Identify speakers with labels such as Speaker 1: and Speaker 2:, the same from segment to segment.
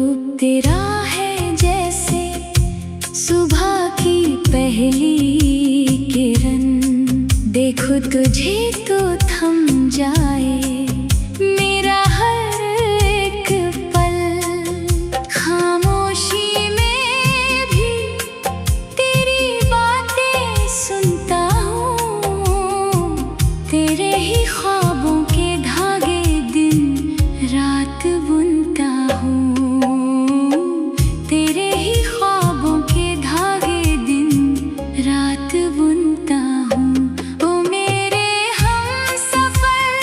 Speaker 1: रूप तेरा है जैसे सुबह की पहली किरण, देखो तुझे तो थम जाए मेरा हर एक पल। खामोशी में भी तेरी बातें सुनता हूँ, तेरे ही ख्वाबों के धागे दिन रात बुनता हूँ, तेरे ही ख्वाबों के धागे दिन रात बुनता हूँ। ओ मेरे हमसफर,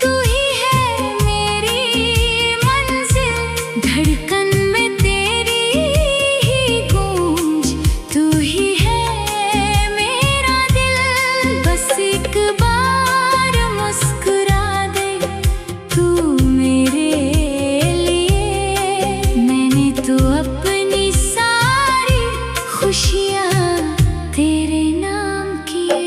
Speaker 1: तू ही है मेरी मंजिल, धड़कन में तेरी ही गूंज, तू ही है मेरा दिल। बस एक बार मुस्कुरा दे तू मेरे लिए, मैंने तो अपनी सारी खुशियाँ तेरे नाम किए।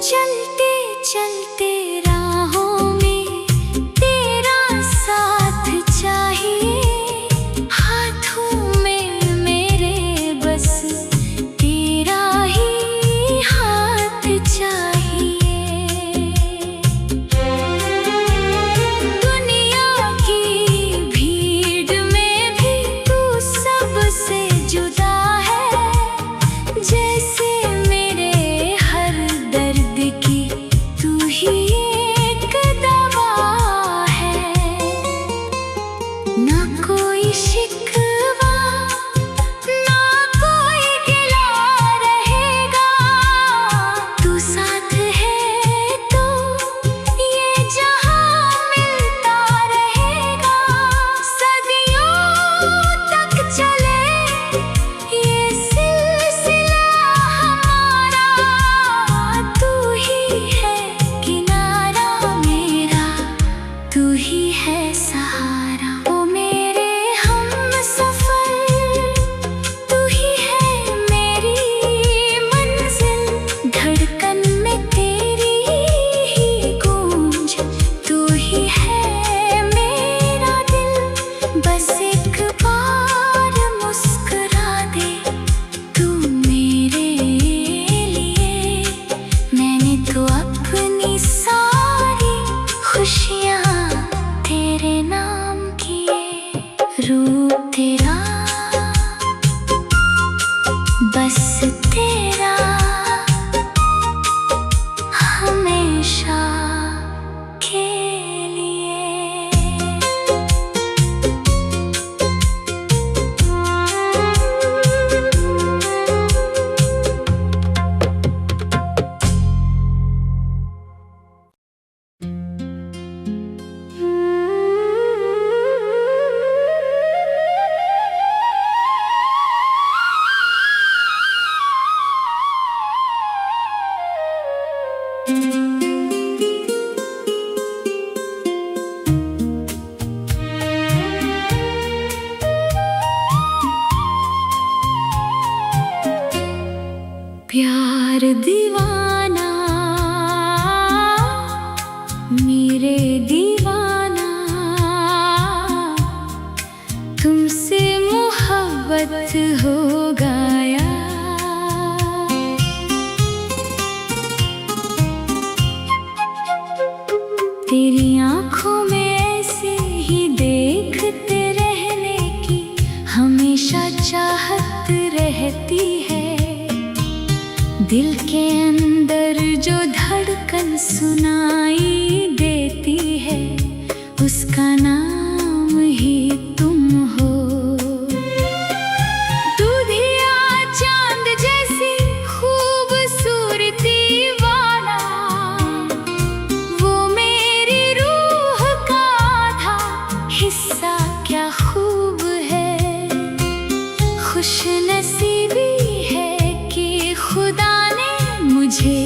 Speaker 1: चलते चलते राहों में तेरा साथ चाहिए, हाथों में मेरे बस तेरा ही हाथ चाहिए। दुनिया की भीड़ में भी तू सबसे जुदा है, जैसे मेरे हर दर्द की तू ही एक दवा है। ना कोई शिकवा ना कोई गिला रहेगा, तू साथ है तो ये जहां मिलता रहेगा। सदियों तक चले ये सिलसिला हमारा, तू ही है किनारा मेरा, तू ही है सहारा। ओ मेरे हमसफर, तू ही है मेरी मंजिल, धड़कन में तेरी ही गूंज, तू ही है मेरा दिल। बस एक बार मुस्कुरा दे तू मेरे लिए, मैंने तो अपनी सारी खुशियाँ तेरे नाम किए। रूप तेरा, बस तेरा, हमेशा के लिए। प्यार दीवाना मेरे दीवाना, तुमसे मोहब्बत हो गया। तेरी आँखों में ऐसे ही देखते रहने की हमेशा चाहत रहती है। दिल के अंदर जो धड़कन सुनाई देती है, उसका नाम ही तुम हो। दूधिया चांद जैसी खूबसूरती वाला, वो मेरी रूह का आधा हिस्सा क्या खूब है, खुश नसीबी है कि खुदा ने मुझे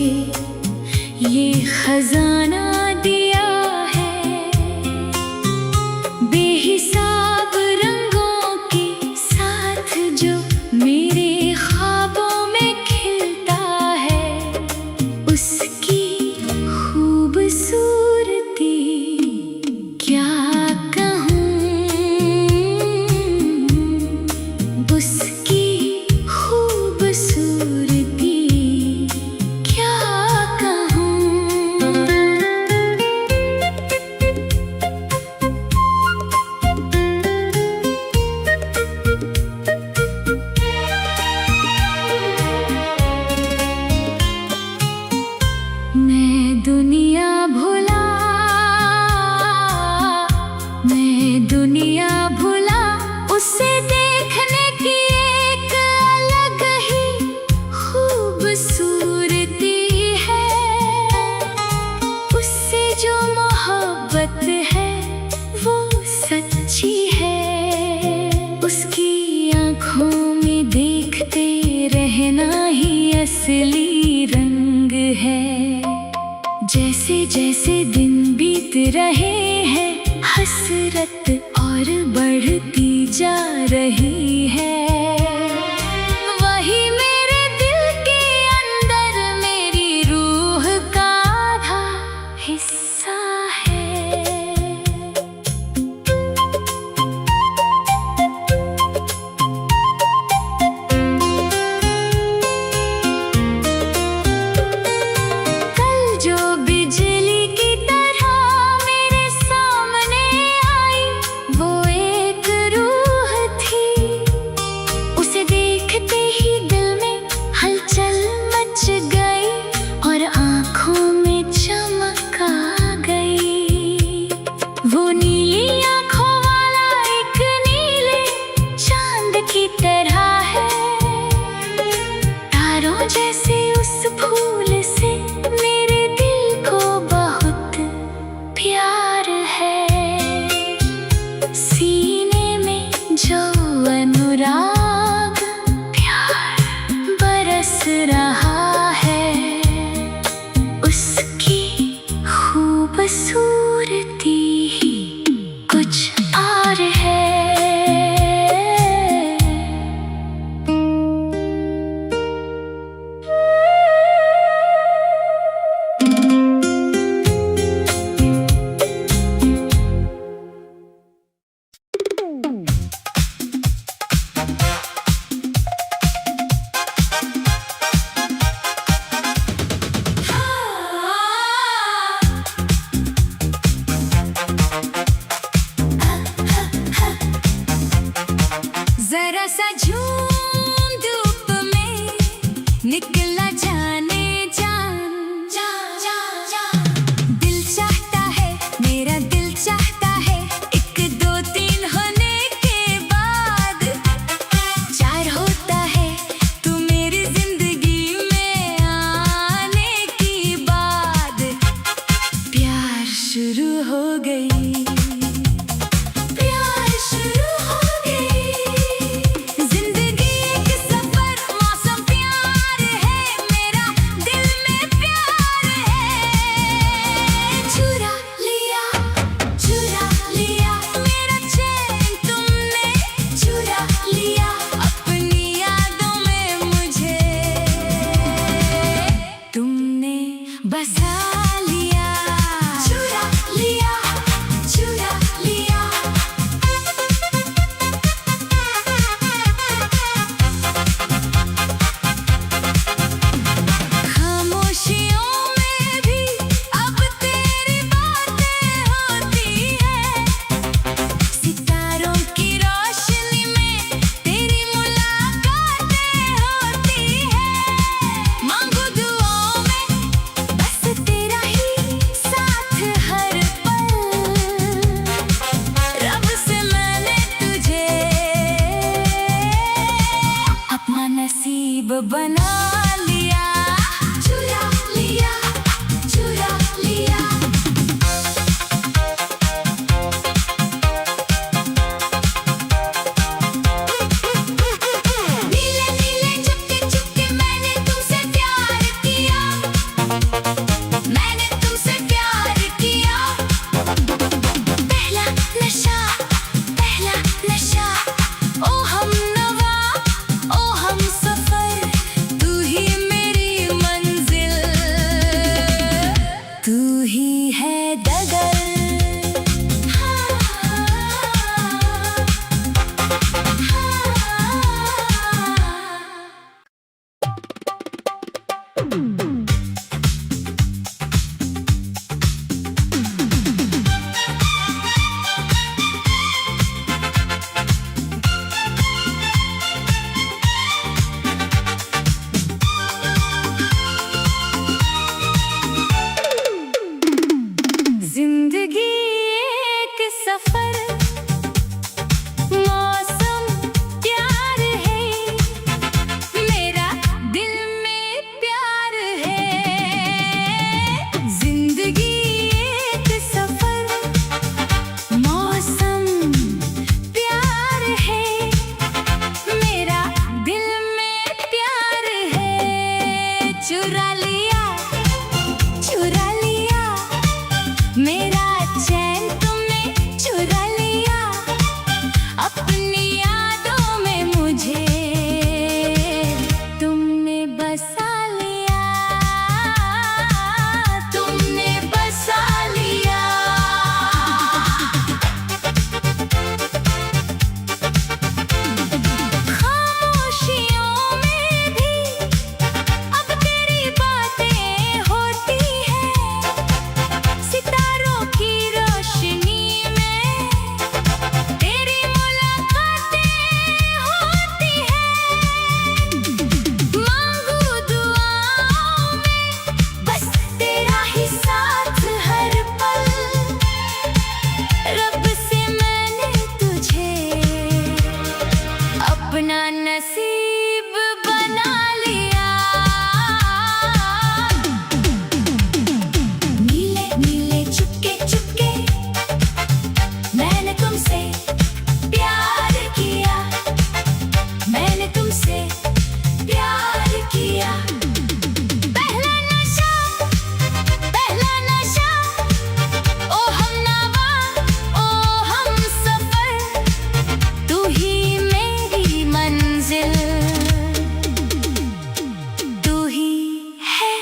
Speaker 1: ये खजाना दिया है। बेहिसाब रंगों के साथ जो मेरे ख्वाबों में खिलता है, उसकी खूबसूरती क्या कहूँ, उसकी खूबसूरती क्या कहूँ। मैं दुनिया भुला, मैं दुनिया भुला, उसे देखने की एक अलग ही खूबसूरती है। उससे जो मोहब्बत है वो सच्ची है, उसकी आँखों में देखते रहना ही असली रंग है। जैसे जैसे दिन बीत रहे हैं, हसरत और बढ़ती जा रही है। वही मेरे दिल के अंदर मेरी रूह का आधा हिस्सा है। कल जो बिजली की तरह मेरे सामने आई, वो एक रूह थी। उसे देखते ही दिल में हलचल मच गई और आँखों में चमक आ गई। वो नीली आँखों वाला एक नीले चांद की तरह है। तारों जैसे उस फूल से मेरे दिल को बहुत प्यार है। सीने में जो अनुराग प्यार बरस रहा है, उसकी खूबसूरती ही कुछ और है। जरा सा झूम धूप में निकला जाने जान, दिल चाहता है, मेरा दिल चाहता है, एक दो तीन होने के बाद चार होता है। तू मेरी जिंदगी में आने की बाद प्यार शुरू हो गई, प्यार शुरू हो गई। जिंदगी तुमसे प्यार किया, मैंने तुमसे प्यार किया। पहला नशा, पहला नशा, ओ हमनवा, ओ हमसफर, तू ही मेरी मंजिल, तू ही है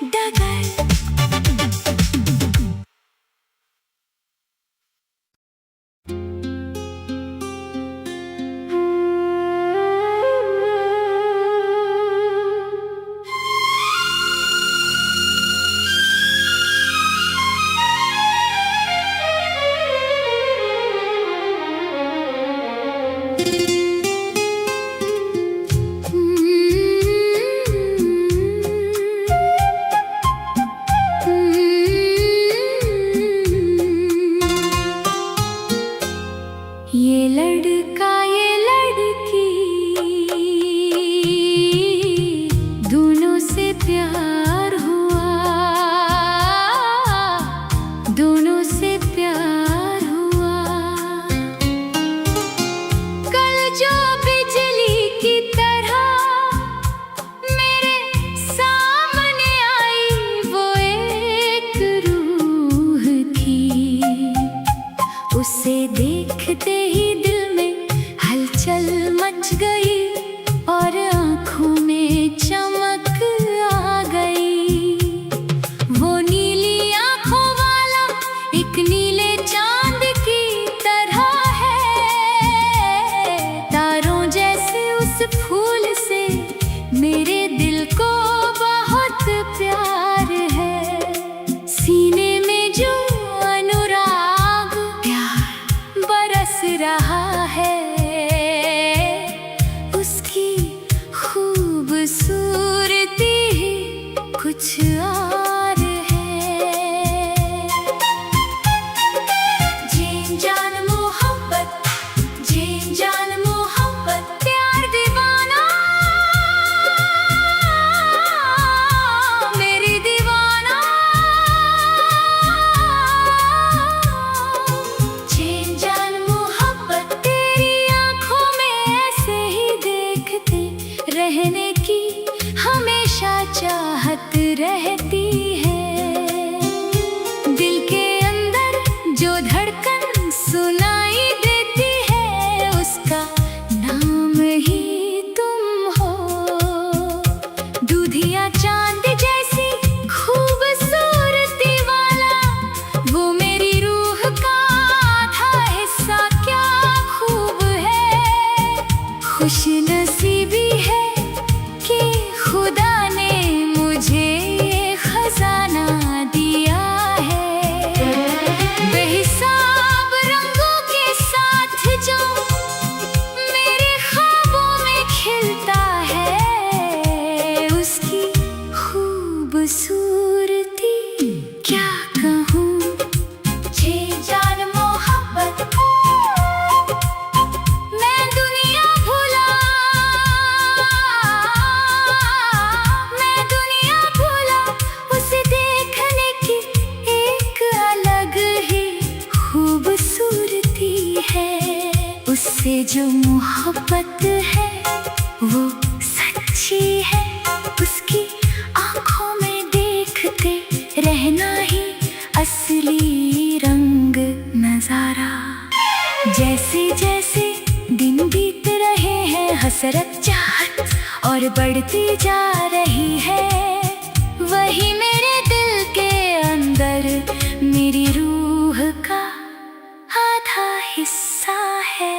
Speaker 1: डगर। ये लड़का ये लड़की दोनों से प्यार हुआ, दोनों से प्यार हुआ। कल जो बिजली की तरह मेरे सामने आई, वो एक रूह थी। उसे देखते ही दिल में हलचल मच गई और आँखों में चमक आ गई। वो नीली आँखों वाला एक नीले चांद की तरह है, तारों जैसे उस फूल से मेरे दिल को बहुत प्यार है। सीने में जो अनुराग प्यार बरस रहा है, उसकी खूबसूरती ही कुछ और है। जीन जान मोहब्बत, जीन जान मोहब्बत, प्यार दीवाना मेरी दीवाना। जीन जान मोहब्बत, तेरी आँखों में ऐसे ही देखते रहने की हमेशा चाहत रहती है। दिल के अंदर जो धड़कन सुनाई देती है, उसका नाम ही तुम हो। दूधिया चांद जैसी खूबसूरती वाला, वो मेरी रूह का आधा हिस्सा, क्या खूब है। खुश नसीबी है कि खुदा ने मुझे ये खजाना दिया है। बेहिसाब रंगों के साथ जो मेरे ख्वाबों में खिलता है, उसकी खूबसूरती क्या कहूँ। जी जान मोहब्बत, मैं दुनिया भुला, मैं दुनिया भुला, उसे देखने की एक अलग ही खूबसूरती है। उससे जो मोहब्बत है वो सच्ची है, उसकी आँखों में देखते रहना ही असली रंग नजारा। जैसे जैसे दिन बीत रहे हैं, हसरत चाहत और बढ़ती जा रही है, वही मेरे दिल के अंदर मेरी रूह का आधा हिस्सा है।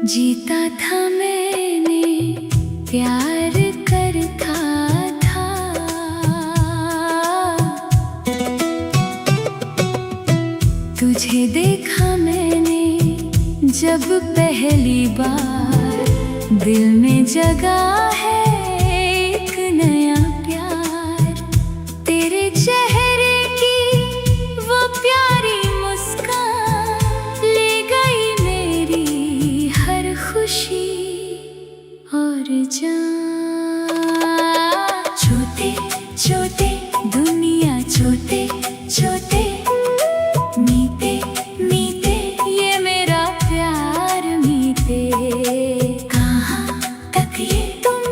Speaker 1: जीता था मैंने, प्यार करता था। तुझे देखा मैंने जब पहली बार, दिल में जगा है एक नया प्यार। तेरे चेहरे की वो प्यारी मुस्कान ले गई मेरी हर खुशी और जान। छोटे छोटे दुनिया, छोटे छोटे मीते मीते ये मेरा प्यार मीते। कहाँ तक ये तुम,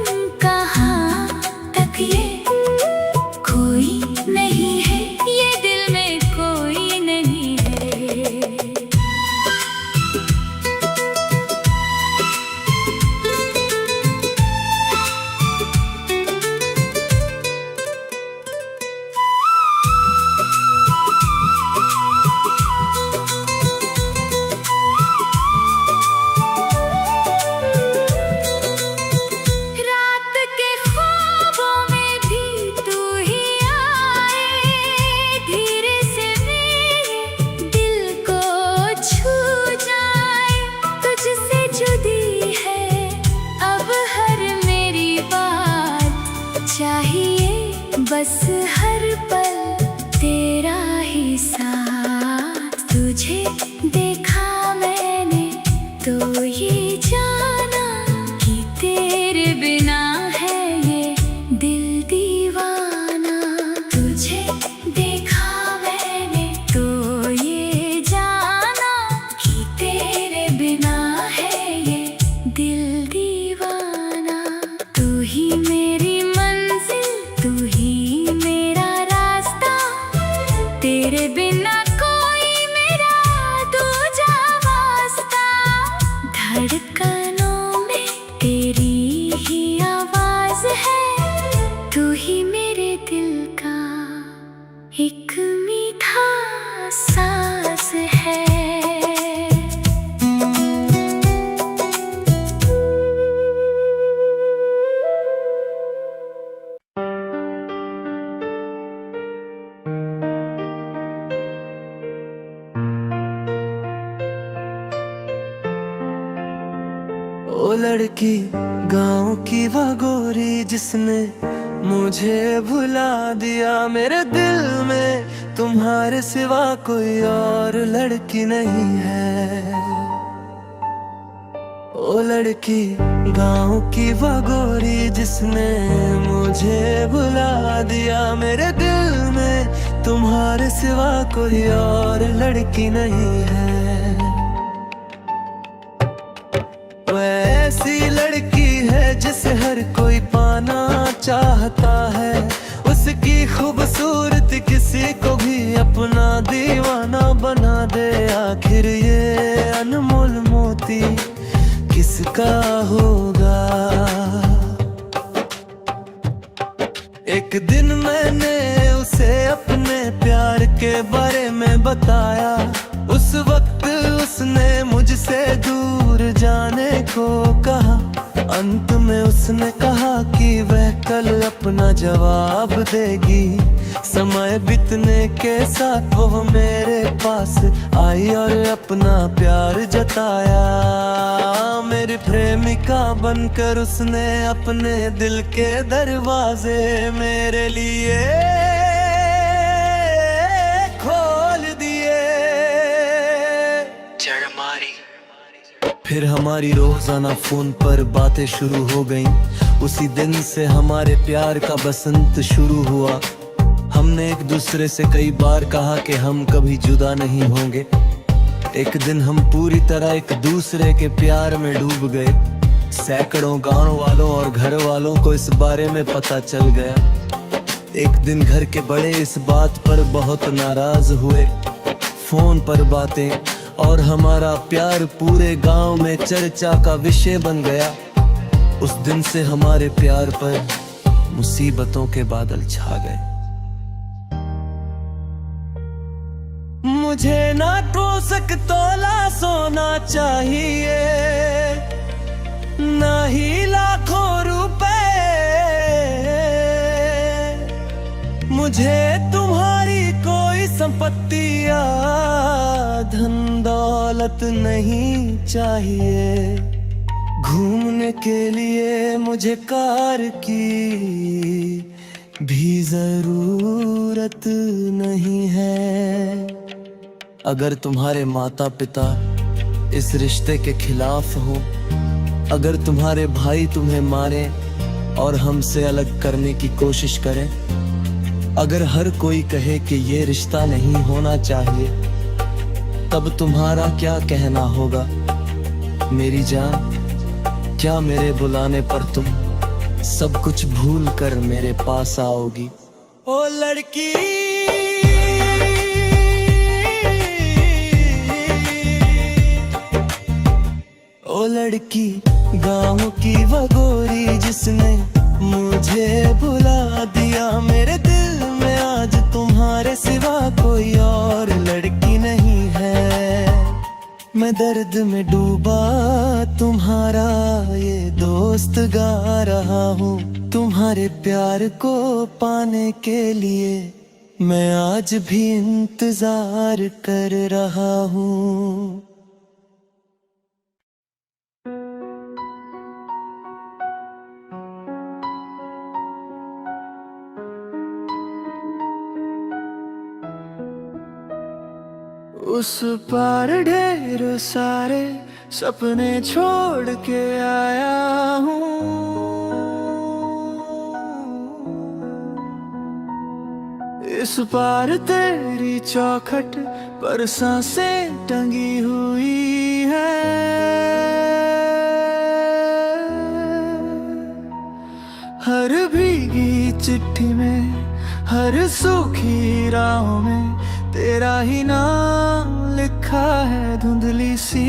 Speaker 1: कहाँ तक ये, कोई नहीं है ये दिल में, कोई नहीं है। रात के ख्वाबों में भी तू ही आए, धीरे से मेरे दिल को छू जाए। तुझसे जुदी है अब हर मेरी बात, चाहिए बस हर पल तेरा ही साथ। तुझे देखा मैंने तो ये जाना कि तेरे बिना है ये दिल दीवाना। तुझे देखा मैंने तो ये जाना कि तेरे बिना है ये दिल दीवाना। तू ही मेरी मंजिल, तू ही मेरा रास्ता, तेरे बिना कोई मेरा दूजा वास्ता। धड़कनों में तेरी ही आवाज है, तू ही मेरे दिल का एक मीठा सांस है।
Speaker 2: ओ लड़की गाँव की वो गोरी जिसने मुझे भुला दिया, मेरे दिल में तुम्हारे सिवा कोई और लड़की नहीं है। ओ लड़की गाँव की वो गोरी जिसने मुझे भुला दिया, मेरे दिल में तुम्हारे सिवा कोई और लड़की नहीं है। वो ऐसी लड़की है जिसे हर कोई पाना चाहता है, उसकी खूबसूरती किसी को भी अपना दीवाना बना दे। आखिर ये अनमोल मोती किसका होगा? एक दिन मैंने उसे अपने प्यार के बारे में बताया, उस वक्त उसने मुझसे दूर जाने को कहा। अंत में उसने कहा कि वह कल अपना जवाब देगी। समय बीतने के साथ वो मेरे पास आई और अपना प्यार जताया। मेरी प्रेमिका बनकर उसने अपने दिल के दरवाजे मेरे लिए खोल दिए। फिर हमारी रोजाना फोन पर बातें शुरू हो गईं। उसी दिन से हमारे प्यार का बसंत शुरू हुआ। हमने एक दूसरे से कई बार कहा कि हम कभी जुदा नहीं होंगे। एक दिन हम पूरी तरह एक दूसरे के प्यार में डूब गए। सैकड़ों गांव वालों और घर वालों को इस बारे में पता चल गया। एक दिन घर के बड़े इस बात पर बहुत नाराज हुए। फोन पर बातें और हमारा प्यार पूरे गांव में चर्चा का विषय बन गया। उस दिन से हमारे प्यार पर मुसीबतों के बादल छा गए। मुझे ना तो तोला सोना चाहिए, ना ही लाखों रुपए, मुझे तुम्हारी कोई संपत्ति या धन दौलत नहीं चाहिए। घूमने के लिए मुझे कार की भी जरूरत नहीं है। अगर तुम्हारे माता पिता इस रिश्ते के खिलाफ हो, अगर तुम्हारे भाई तुम्हें मारे और हमसे अलग करने की कोशिश करें, अगर हर कोई कहे कि ये रिश्ता नहीं होना चाहिए, तब तुम्हारा क्या कहना होगा मेरी जान? क्या मेरे बुलाने पर तुम सब कुछ भूल कर मेरे पास आओगी? ओ लड़की, ओ लड़की, गाँव की वो गोरी जिसने मुझे भुला दिया। मेरे दिल में आज तुम्हारे सिवा कोई और लड़की नहीं है। मैं दर्द में डूबा तुम्हारा ये दोस्त गा रहा हूँ। तुम्हारे प्यार को पाने के लिए मैं आज भी इंतजार कर रहा हूँ। उस पार ढेर सारे सपने छोड़ के आया हूँ। इस पार तेरी चौखट पर सांसें टंगी हुई है। हर भीगी चिट्ठी में, हर सूखी राहों में तेरा ही नाम लिखा है धुंधली सी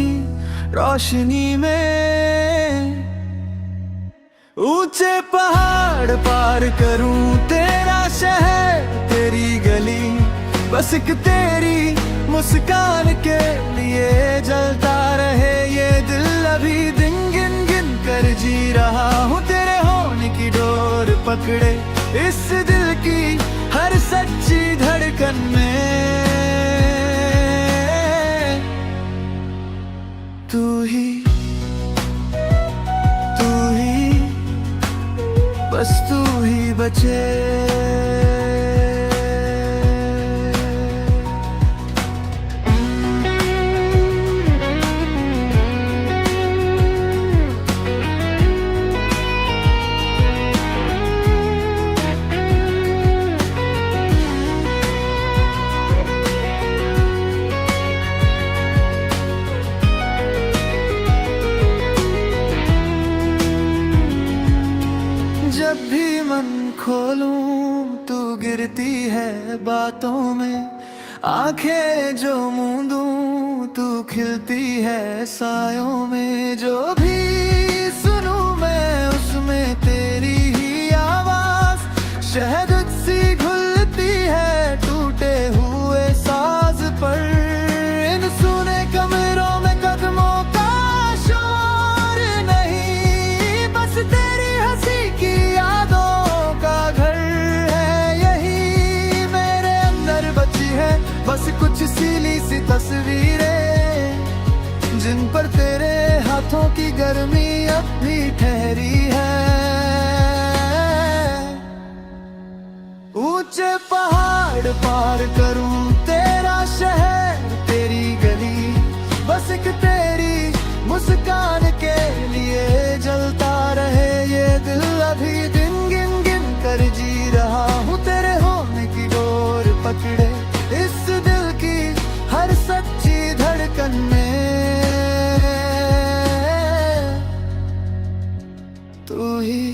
Speaker 2: रोशनी में। ऊंचे पहाड़ पार करूं तेरा शहर, तेरी गली, बस एक तेरी मुस्कान के लिए जलता रहे ये दिल। अभी दिन गिन गिन कर जी रहा हूँ तेरे होने की डोर पकड़े, इस दिल की हर सच्ची धड़कन में। तू ही, बस तू ही बचे। जब भी मन खोलूं तू गिरती है बातों में, आंखें जो मूंदूं तू खिलती है सायों में। जो भी सुनूं मैं उसमें तेरी ही आवाज, शहद सी घुलती है टूटे हुए साज पर। इन सुने कमरों में कदमों का शोर नहीं, बस तेरी हंसी की यादों का घर है यही मेरे अंदर बची है। बस कुछ सीली सी तस्वीरें जिन पर तेरे हाथों की गर्मी अब भी ठहरी है। ऊंचे पहाड़ पार करूं तेरा शहर, तेरी गली, बस एक तेरी मुस्कान के लिए जलता रहे ये दिल। अभी दिन गिन गिन कर जी रहा हूँ तेरे होने की डोर पकड़े, इस दिल की हर सच्ची धड़कन में। तू ही,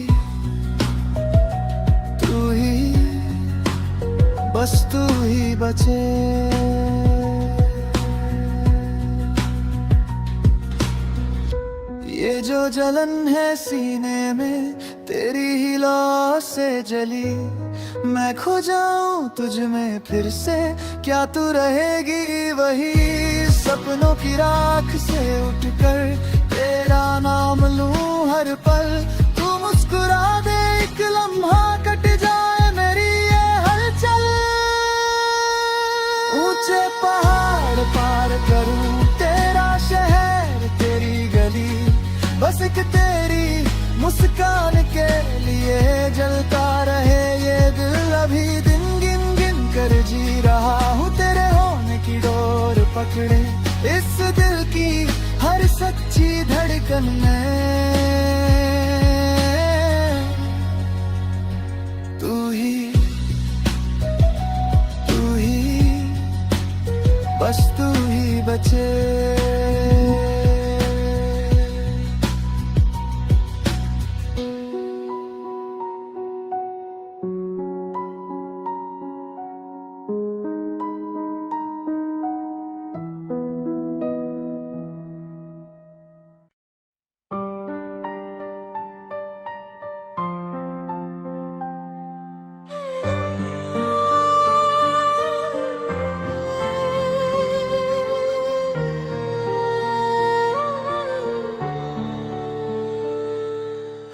Speaker 2: बस तू ही बचे। ये जो जलन है सीने में तेरी ही लौ से जली, मैं खो जाऊं तुझ में फिर से क्या तू रहेगी वही। सपनों की राख से उठकर तेरा नाम लूं हर पल, तू मुस्कुरा दे एक लम्हा कट जाए मेरी ये हलचल। ऊंचे पहाड़ पार करूं तेरा शहर तेरी गली, बस एक तेरी मुस्कान के लिए जलता रहे ये दिल। अभी दिन गिन गिन कर जी रहा हूँ तेरे होने की डोर पकड़े, इस दिल की हर सच्ची धड़कन में तू ही, बस तू ही बचे।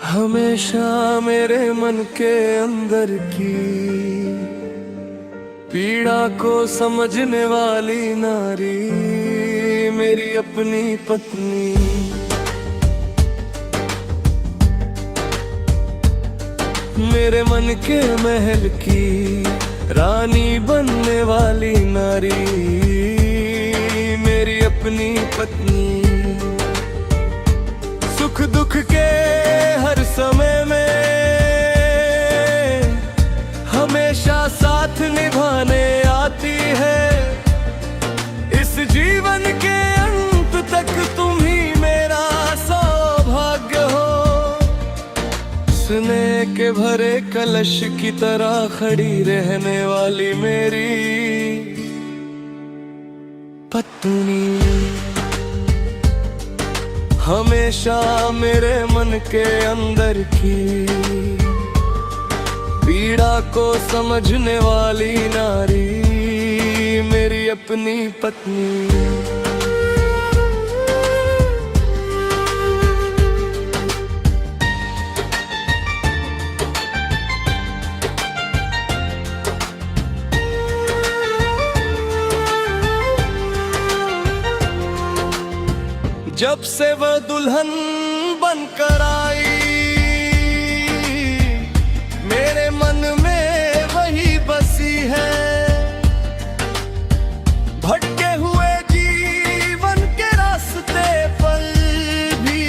Speaker 2: हमेशा मेरे मन के अंदर की पीड़ा को समझने वाली नारी मेरी अपनी पत्नी। मेरे मन के महल की रानी बनने वाली नारी मेरी अपनी पत्नी। सुख दुख के हर समय में हमेशा साथ निभाने आती है। इस जीवन के अंत तक तुम ही मेरा सौभाग्य हो। स्नेह के भरे कलश की तरह खड़ी रहने वाली मेरी पत्नी। हमेशा मेरे मन के अंदर की पीड़ा को समझने वाली नारी मेरी अपनी पत्नी। जब से वह दुल्हन बनकर आई मेरे मन में वही बसी है। भटके हुए जीवन के रास्ते पर भी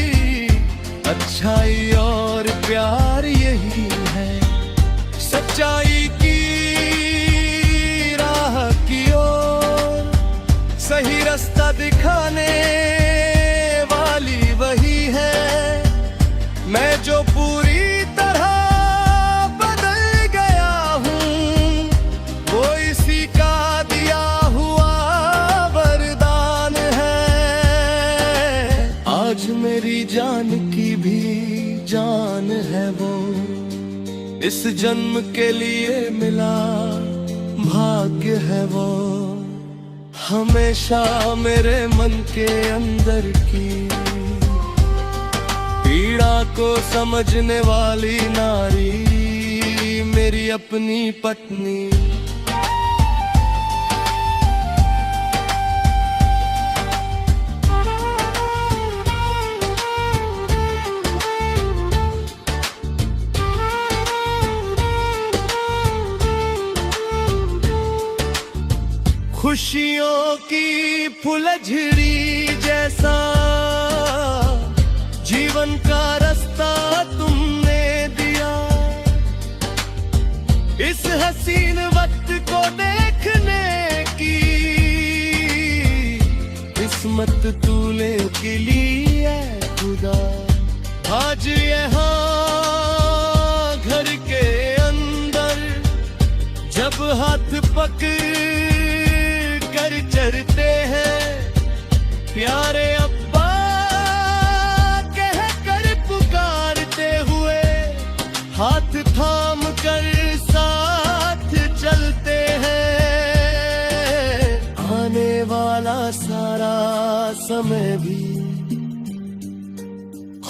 Speaker 2: अच्छाई और प्यार यही है। सच्चाई की राह की ओर सही रास्ता दिखाने वही है। मैं जो पूरी तरह बदल गया हूँ वो इसी का दिया हुआ वरदान है। आज मेरी जान की भी जान है वो, इस जन्म के लिए मिला भाग्य है वो। हमेशा मेरे मन के अंदर की पीड़ा को समझने वाली नारी मेरी अपनी पत्नी। खुशियों की फुलझड़ी जैसा जीवन का रास्ता तुमने दिया। इस हसीन वक्त को देखने की किस्मत तूने की ली है खुदा। आज यहाँ घर के अंदर जब हाथ पकड़ कर चलते हैं प्यारे अब्बा कह कर पुकारते हुए, हाथ थाम कर साथ चलते हैं। आने वाला सारा समय भी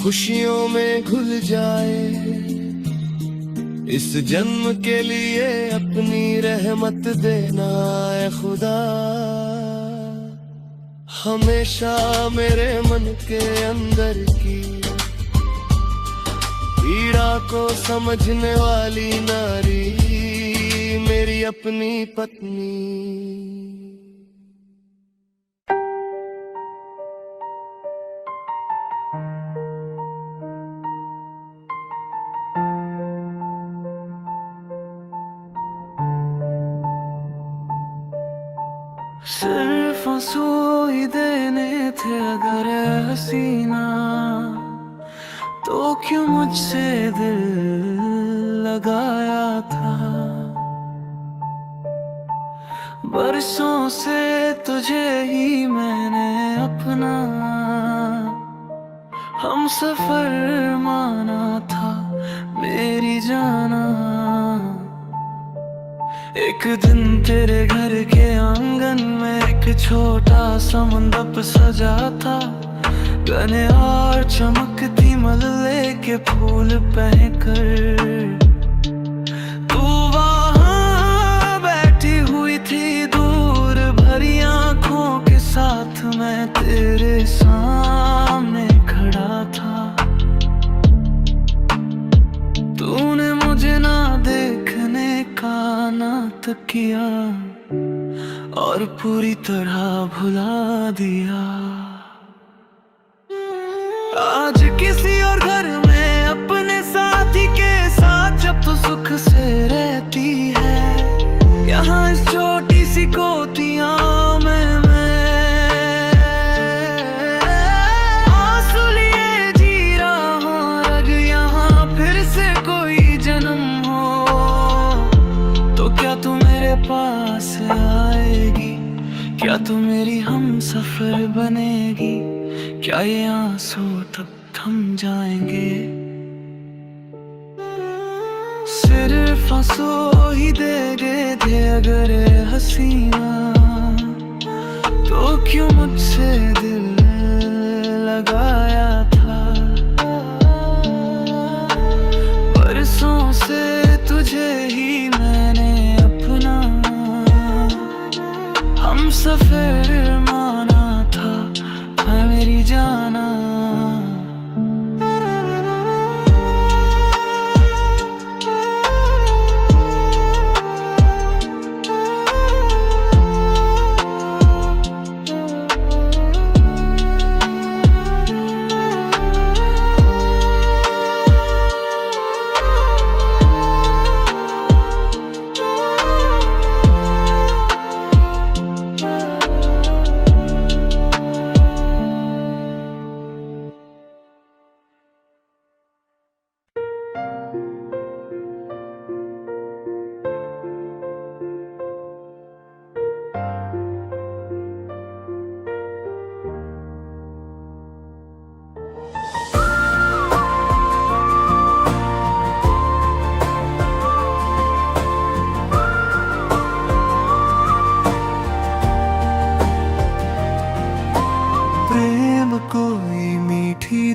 Speaker 2: खुशियों में घुल जाए। इस जन्म के लिए अपनी रहमत देना ऐ खुदा, हमेशा मेरे मन के अंदर की पीड़ा को समझने वाली नारी मेरी अपनी पत्नी। सिर्फ आंसू ही देने थे अगर हसीना, तो क्यों मुझसे दिल लगाया था। बरसों से तुझे ही मैंने अपना हम सफर माना था मेरी जाना। एक दिन तेरे घर के आंगन में एक छोटा सा मंडप सजा था। गने और चमकती मल्ले के फूल पहनकर तू वहाँ बैठी हुई थी दूर भरी आंखों के साथ। मैं तेरे सामने खड़ा था, तूने मुझे ना देखने का नाटक किया और पूरी तरह भुला दिया। आज किसी और घर में अपने साथी के साथ जब तू सुख से रहती है, यहाँ इस छोटी सी कोठरियाँ में मैं आंसू लिए जी रहा हूँ। अगर यहाँ फिर से कोई जन्म हो तो क्या तू मेरे पास आएगी? क्या तू मेरी हम सफर बनेगी? क्या ये आंसू तब थम जाएंगे? सिर्फ आंसू ही दे गए थे अगर हसीना, तो क्यों मुझसे दिल लगाया था। बरसों से तुझे ही मैंने अपना हम सफर माना था मेरी जाना।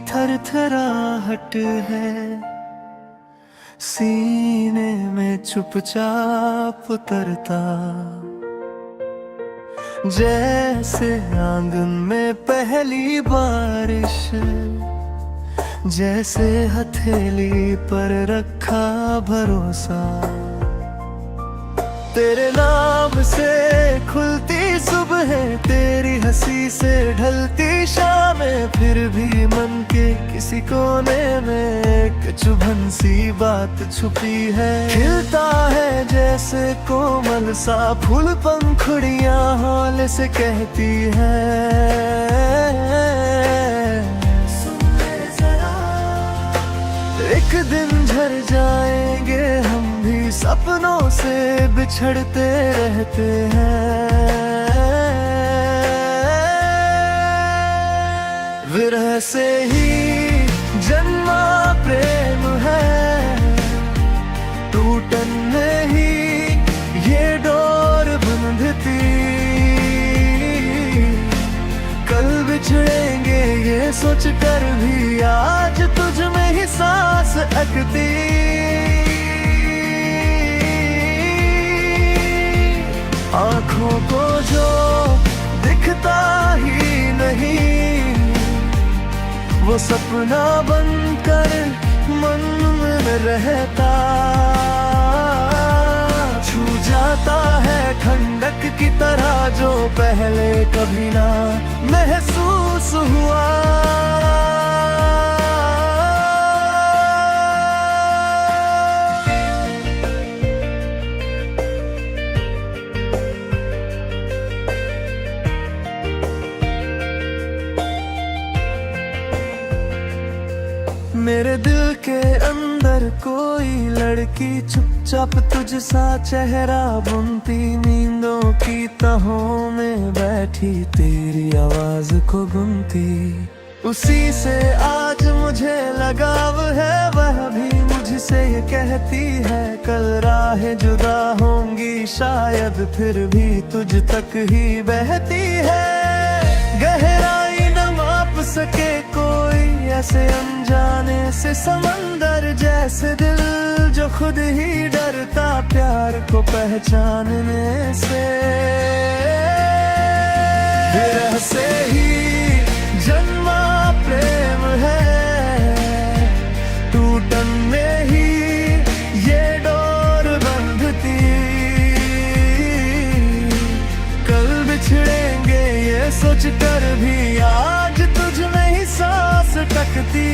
Speaker 2: थरथराहट है सीने में चुपचाप उतरता, जैसे आंगन में पहली बारिश, जैसे हथेली पर रखा भरोसा। तेरे नाम से खुलती सुबह, तेरी हंसी से ढलती शामें, फिर भी मन के किसी कोने में एक चुभन सी बात छुपी है। खिलता है जैसे कोमल सा फूल, पंखुड़ियां हौले से कहती है सुन ले जरा, एक दिन झर जाएंगे हम भी, सपनों से बिछड़ते रहते हैं। विरह से ही जन्मा प्रेम है, टूटन नहीं ये डोर बंधती। कल बिछड़ेंगे ये सोच कर भी आज तुझ में ही सांस अटकती। आँखों को जो दिखता ही नहीं वो सपना बनकर मन में रहता। छू जाता है ठंडक की तरह जो पहले कभी ना महसूस हुआ। मेरे दिल के अंदर कोई लड़की चुपचाप तुझ सा चेहरा बुनती, नींदों की तहों में बैठी तेरी आवाज को गुनती। उसी से आज मुझे लगाव है, वह भी मुझसे ये कहती है कल राहें जुदा होंगी शायद फिर भी तुझ तक ही बहती है। गहराई न माप सके कोई ऐसे अनजाने से समंदर जैसे दिल जो खुद ही डरता प्यार को पहचानने से। विरह से ही जन्मा प्रेम है, टूटन में ही ये डोर बंधती। कल बिछड़ेंगे ये सोच कर भी आज तुझ में ही सांस टकती।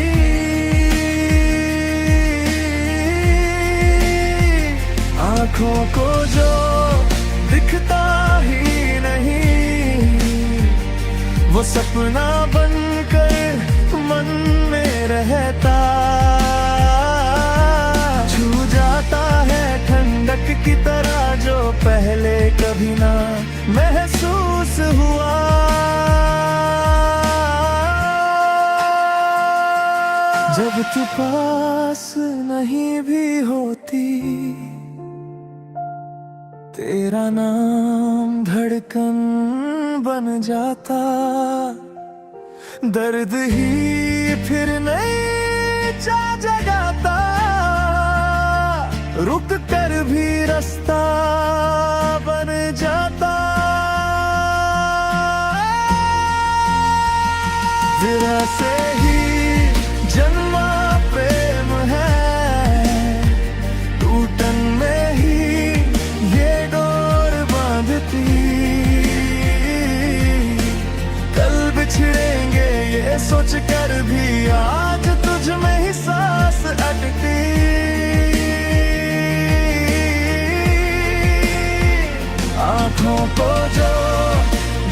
Speaker 2: आँखों को जो दिखता ही नहीं वो सपना बनकर मन में रहता। छू जाता है ठंडक की तरह जो पहले कभी ना महसूस हुआ। जब तू पास नहीं भी होती तेरा नाम धड़कन बन जाता। दर्द ही फिर नहीं जा जगाता, रुक कर भी रास्ता बन जाता। विरह से ही जन्मा प्रेम है, टूटन में ही ये डोर बांधती। कल बिछड़ेंगे ये सोच कर भी आज तुझ में ही सांस अटकती। आँखों को जो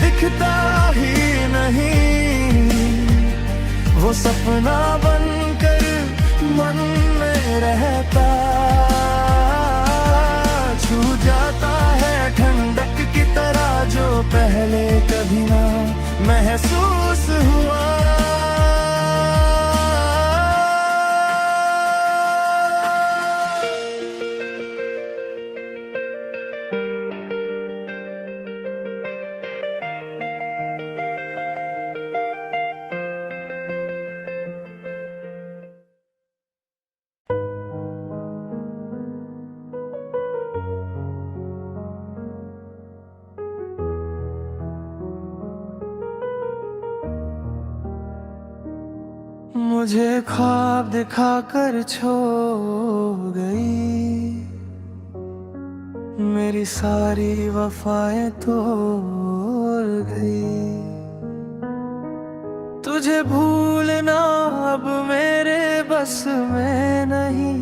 Speaker 2: दिखता ही नहीं वो सपना बनकर मन में रहता। छू जाता है ठंडक की तरह जो पहले कभी ना महसूस हुआ। मुझे ख्वाब दिखाकर छोड़ गई, मेरी सारी वफाएं तोड़ गई। तुझे भूलना अब मेरे बस में नहीं,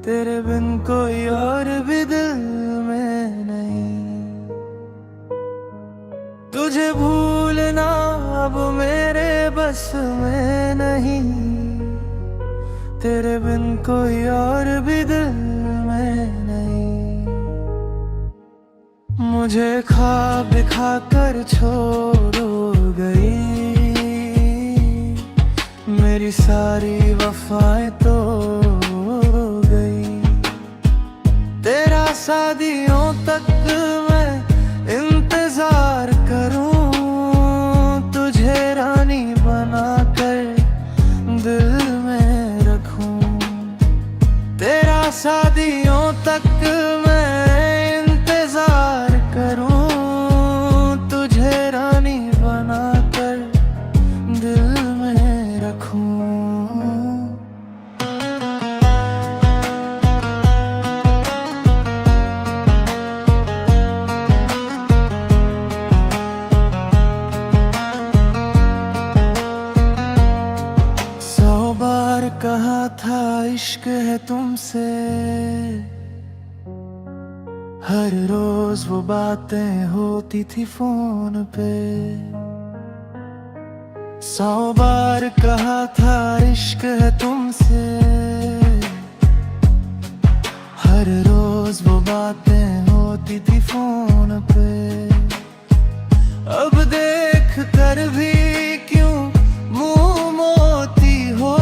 Speaker 2: तेरे बिन कोई और भी दिल में नहीं। तुझे भूलना अब मेरे बस में नहीं, तेरे बिन कोई और भी दिल में नहीं। मुझे ख्वाब दिखाकर छोड़ गई, मेरी सारी वफाएं तोड़ गई। तेरा शादियों तक मैं इंतजार करूं, तुझे रानी था इश्क है तुमसे, हर रोज वो बातें होती थी फोन पे। 100 बार कहा था इश्क है तुमसे, हर रोज वो बातें होती थी फोन पे। अब देख कर भी क्यों मुंह मोती हो,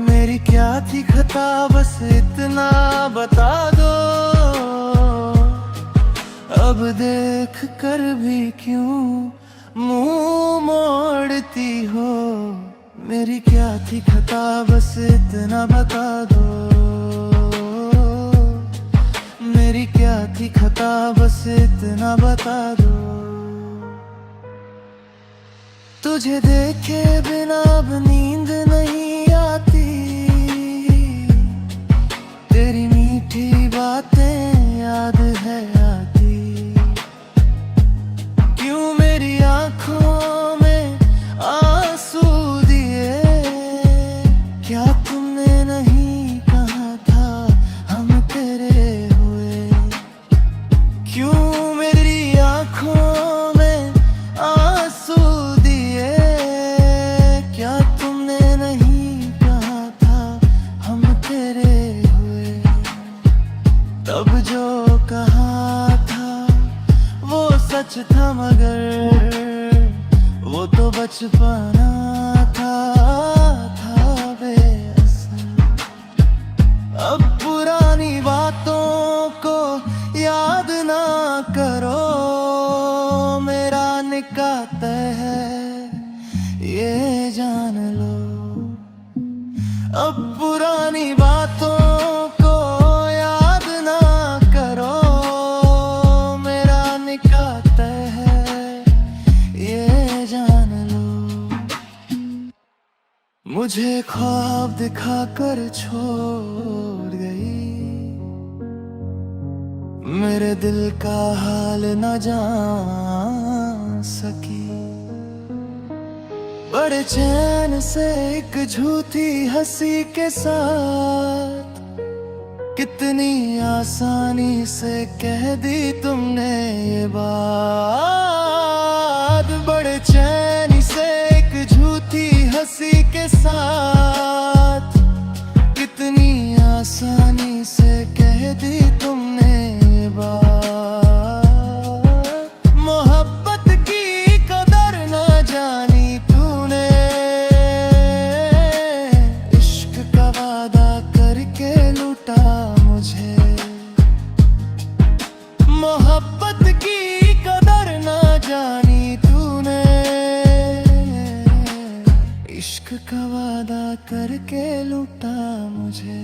Speaker 2: मेरी क्या थी खता बस इतना बता दो। अब देख कर भी क्यों मुंह मोड़ती हो, मेरी क्या थी खता बस इतना बता दो। मेरी क्या थी खता बस इतना बता दो। तुझे देखे बिना अब नींद नहीं आती, तेरी मीठी बातें याद है आती। क्यों मेरी आंखों में आंसू दिए, क्या तुमने नहीं कहा था हम तेरे हुए। क्यों मेरी आंखों में आंसू दिए, क्या तुमने नहीं कहा था हम तेरे हुए। तब जो कहा था वो सच था, मगर वो तो बचपना था बेअसर। अब पुरानी बातों को याद ना करो, मेरा निकाह तय है ये जान लो। अब पुरानी बातों को याद ना करो, मेरा निकाह तय है ये जान लो। मुझे ख्वाब दिखाकर छोड़ गई, मेरे दिल का हाल न जान सकी। बड़े चैन से एक झूठी हंसी के साथ, कितनी आसानी से कह दी तुमने ये बात। बड़े चैन से एक झूठी हंसी के साथ, कितनी आसानी से कह दी तुमने ये बात। मोहब्बत की कदर न जानी तूने, इश्क का वादा करके लूटा मुझे। मोहब्बत की कदर न जानी तूने, इश्क का वादा करके लूटा मुझे।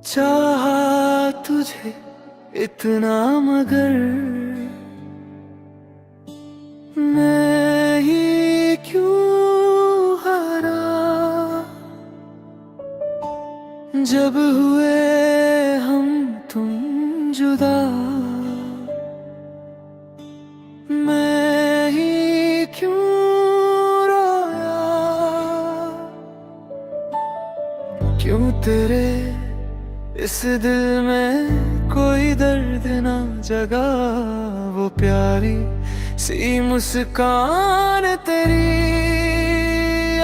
Speaker 2: चाहा तुझे इतना मगर मैं ही क्यों हारा, जब हुए हम तुम जुदा। मैं ही क्यों रोया, क्यों तेरे इस दिल में कोई दर्द ना जगा। वो प्यारी सी मुस्कान तेरी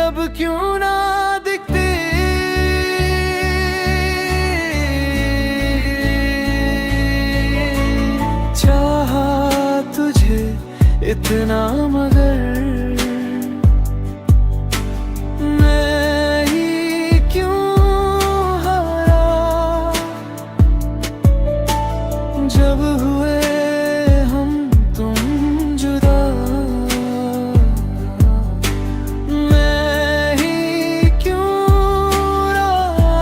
Speaker 2: अब क्यों ना दिखती। चाहा तुझे इतना मगर मैं ही क्यों हारा, जब हुए हम तुम जुदा। मैं ही क्यों रोया,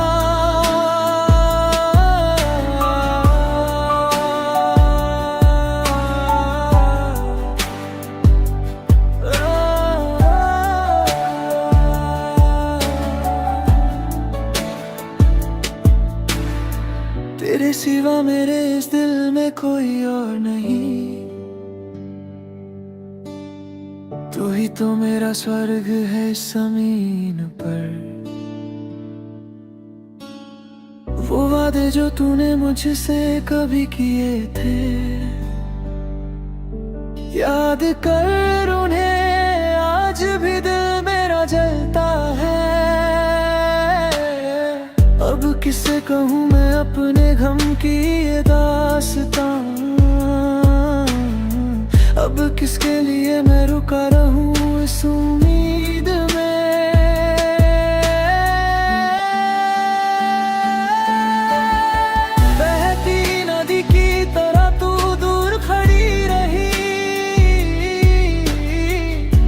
Speaker 2: तेरे सिवा मेरे इस दिल में कोई और नहीं। तू ही तो मेरा स्वर्ग है जमीन पर। वो वादे जो तूने मुझसे कभी किए थे, याद कर उन्हें, आज भी दिल मेरा जलता है। अब किसे कहूँ मैं अपने गम की ये दास्तां, अब किसके लिए मैं रुका रहूं इस उम्मीद में। बहती नदी की तरह तू दूर खड़ी रही,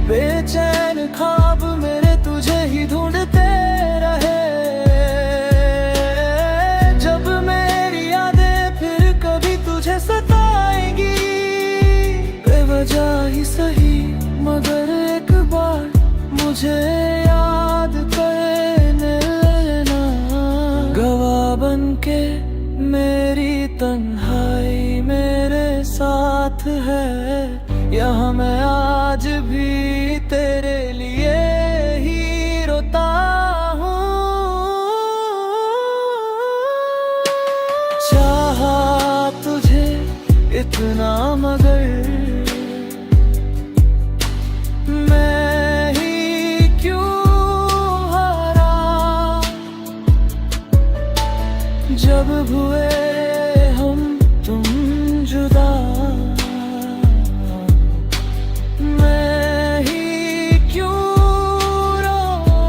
Speaker 2: बेचैन ख्वाब मेरे तुझे ही ढूंढते रहे। जब मेरी यादें फिर कभी तुझे सताएंगी, बेवजह ही सही मगर एक बार मुझे याद करने लेना। गवाह बनके मेरी तन्हाई मेरे साथ है, यहाँ मैं आज भी तेरे लिए ही रोता हूँ। चाहा तुझे इतना मगर मैं ही क्यों हारा। जब हुए हम तुम जुदा, मैं ही क्यों रोआ।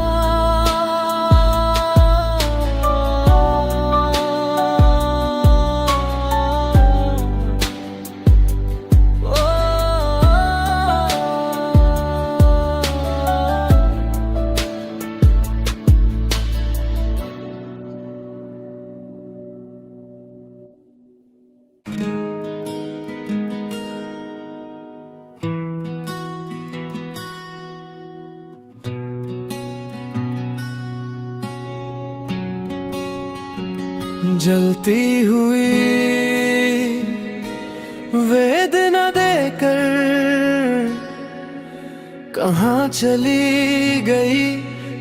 Speaker 2: जलती हुई वेदना देकर कहाँ चली गई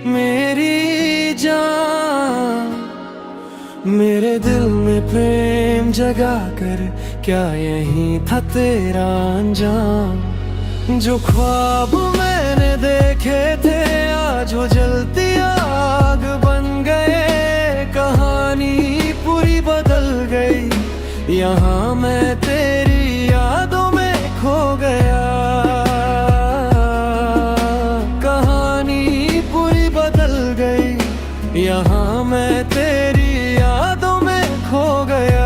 Speaker 2: मेरी जान। मेरे दिल में प्रेम जगा कर क्या यही था तेरा अंजाम। जो ख्वाब मैंने देखे थे आज वो जलती आग बन गए। कहानी पूरी बदल गई, यहाँ मैं तेरी यादों में खो गया। कहानी पूरी बदल गई, यहाँ मैं तेरी यादों में खो गया।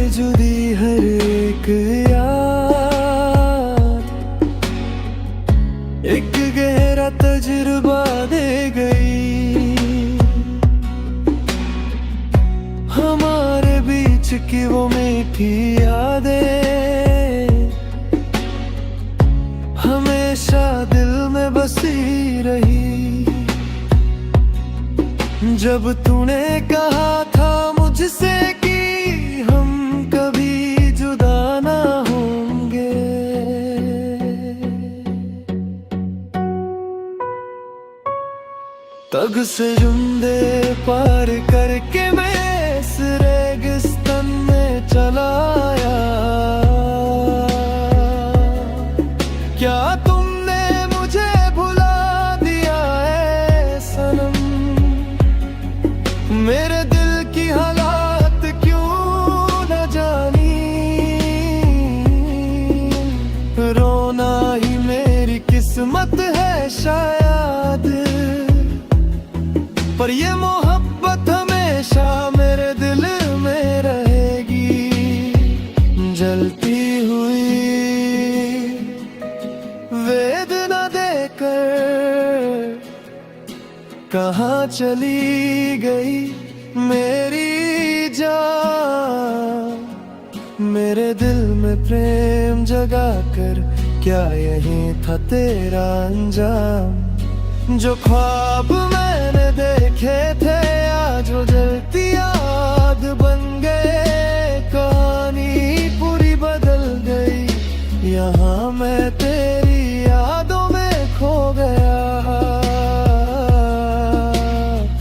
Speaker 2: जुदी हर एक याद एक गहरा तजुर्बा दे गई। हमारे बीच की वो मीठी यादें हमेशा दिल में बसी रही। जब तूने कहा था मुझसे कि हम कभी जुदा ना होंगे, तग से जुंदे पार करके मैं इस रेगिस्तान में चला आया। क्या तुमने मुझे भुला दिया है सनम? मेरे दिल की हालात क्यों न जानी? रोना ही मेरी किस्मत है शायद, पर ये मोहब्बत हमेशा मेरे दिल में रहेगी। जलती हुई वेदना देकर कहाँ चली गई मेरी जान, मेरे दिल में प्रेम जगा कर क्या यही था तेरा अंजाम। जो ख्वाब मैंने देखे थे आज वो जलती याद बन गए, कहानी पूरी बदल गई, यहाँ मैं तेरी यादों में खो गया।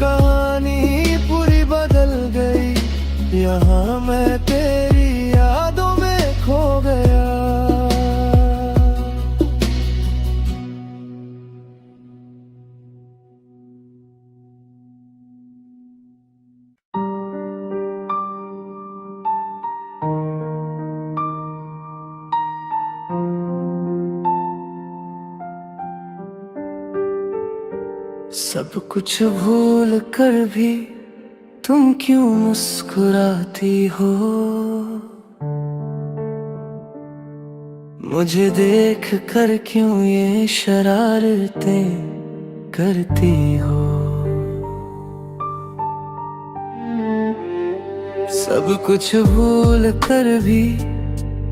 Speaker 2: कहानी पूरी बदल गई, यहाँ मैं तेरी यादों में खो गया। सब कुछ भूल कर भी तुम क्यों मुस्कुराती हो, मुझे देख कर क्यों ये शरारतें करती हो। सब कुछ भूल कर भी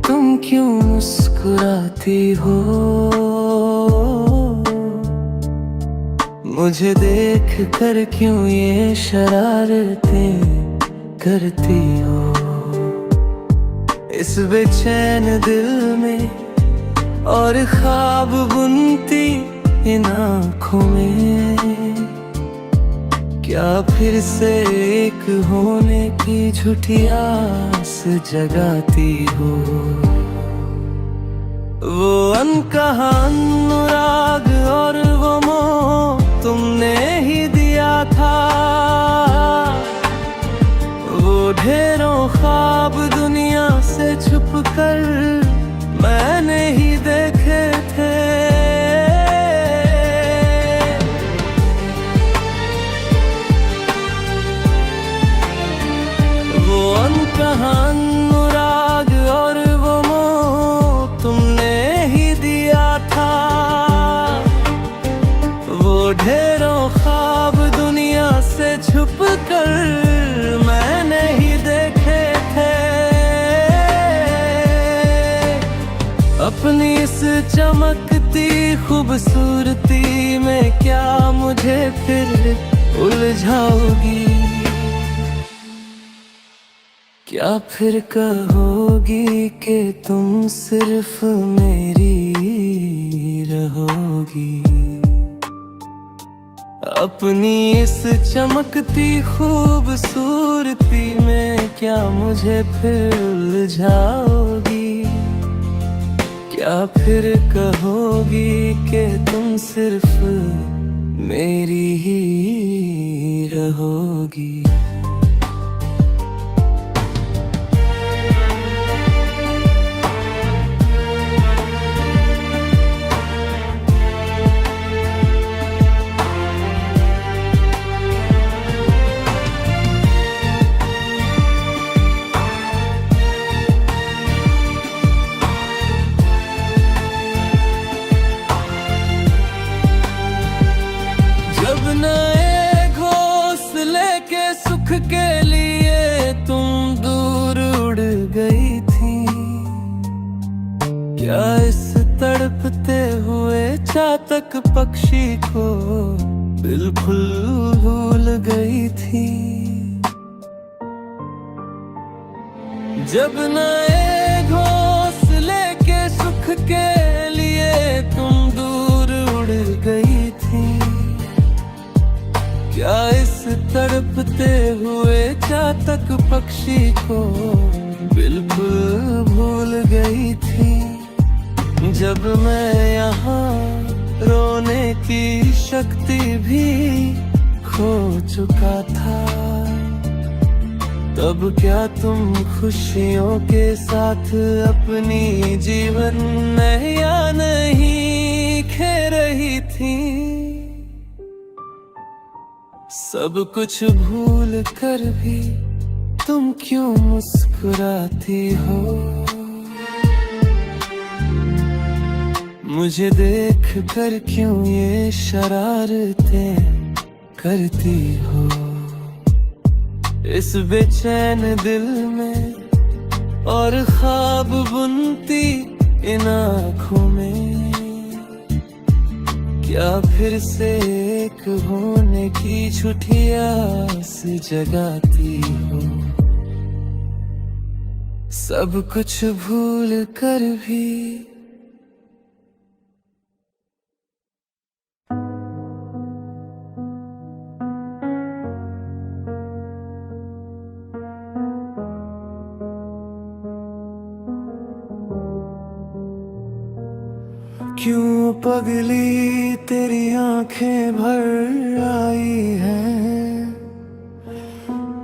Speaker 2: तुम क्यों मुस्कुराती हो, मुझे देख कर क्यों ये शरारतें करती हो। इस बेचैन दिल में और ख्वाब बुनती इन आँखों में, क्या फिर से एक होने की झूठी आस जगाती हो। वो अनकहा अनुराग और वो मोह तुमने ही दिया था, वो ढेरों ख्वाब दुनिया से छुप कर मैंने ही देखे थे। वो अनकहा अनुराग और वो मोह तुमने ही दिया था, वो ढेरों ख्वाब दुनिया से छुप कर मैंने ही देखे थे। अपनी इस चमकती खूबसूरती में क्या मुझे फिर उलझाओगी, क्या फिर कहोगी कि तुम सिर्फ मेरी रहोगी। अपनी इस चमकती खूबसूरती में क्या मुझे फिर उलझाओगी, क्या फिर कहोगी कि तुम सिर्फ मेरी ही रहोगी। नए घोंसले के सुख के लिए तुम दूर उड़ गई थी, क्या इस तड़पते हुए चातक पक्षी को बिल्कुल भूल गई थी। जब नए घोंसले के सुख के लिए तुम दूर उड़ गई थी, क्या इस तड़पते हुए चातक पक्षी को बिल्कुल भूल गई थी। जब मैं यहाँ रोने की शक्ति भी खो चुका था, तब क्या तुम खुशियों के साथ अपनी जीवन नैया नहीं खे रही थी। सब कुछ भूल कर भी तुम क्यों मुस्कुराती हो, मुझे देख कर क्यों ये शरारतें करती हो इस बेचैन दिल में, और ख्वाब बुनती इन आँखों में। क्या फिर से एक होने की छुट्टियां से जगाती हो, सब कुछ भूल कर भी। क्यों पगली तेरी आंखें भर आई हैं,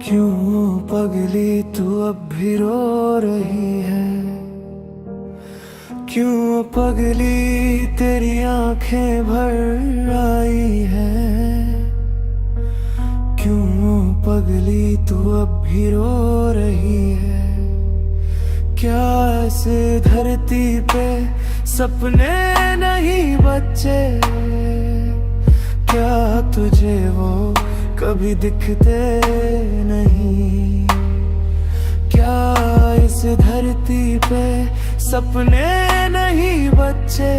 Speaker 2: क्यों पगली तू अब भी रो रही है। क्यों पगली तेरी आंखें भर आई हैं, क्यों पगली तू अब भी रो रही है। क्या ऐसे धरती पे सपने नहीं बच्चे, क्या तुझे वो कभी दिखते नहीं। क्या इस धरती पे सपने नहीं बच्चे,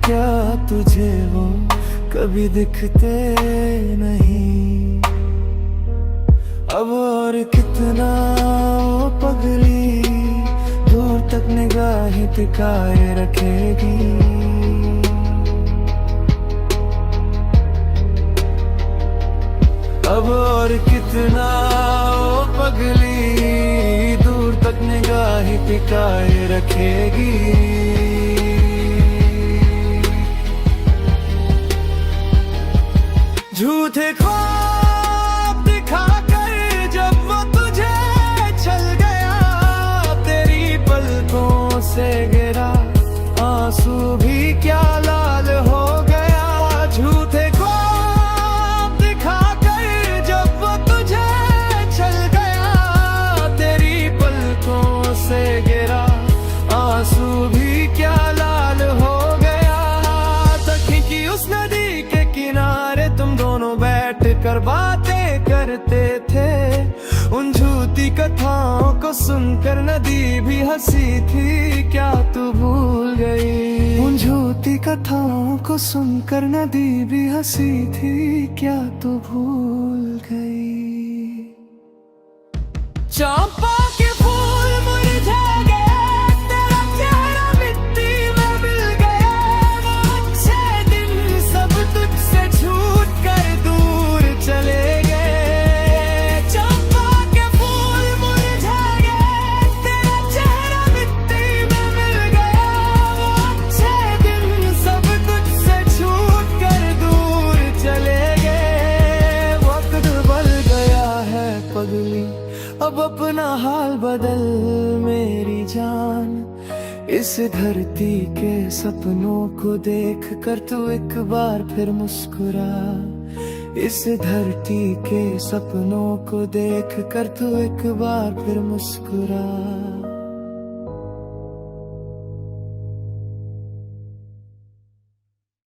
Speaker 2: क्या तुझे वो कभी दिखते नहीं। अब और कितना वो पगली दूर तक निगाहें टिकाए रखेगी। अब और कितना वो पगली दूर तक निगाहें टिकाए रखेगी। झूठे ख्वाब दिखाकर जब वो तुझे चल गया, तेरी पलकों से गिरा आंसू भी क्या लाल हो गया। झूठे ख्वाब दिखाकर जब वो तुझे चल गया, तेरी पलकों से गिरा आंसू भी क्या लाल हो गया। तकी की उस नदी के किनारे तुम दोनों बैठ कर बातें करते थे, उन झूठी कथाओं को सुनकर नदी भी हंसी थी, क्या तू भूल गई। उन झूठी कथाओं को सुनकर नदी भी हंसी थी, क्या तू भूल गई। चंपा के फूल मुरझा गए, तेरा चेहरा मिट्टी में मिल गया। वो अच्छे दिन सब तुझसे छूट कर दूर चले गए। चंपा के फूल मुरझा गए, तेरा चेहरा मिट्टी में मिल गया। वो अच्छे दिन सब तुझसे छूट कर दूर चले गए। वक्त बदल गया है पगली, अब अपना हाल बदल मेरी जान। इस धरती के सपनों को देख कर तू एक बार फिर मुस्कुरा। इस धरती के सपनों को देख कर तू एक बार फिर मुस्कुरा।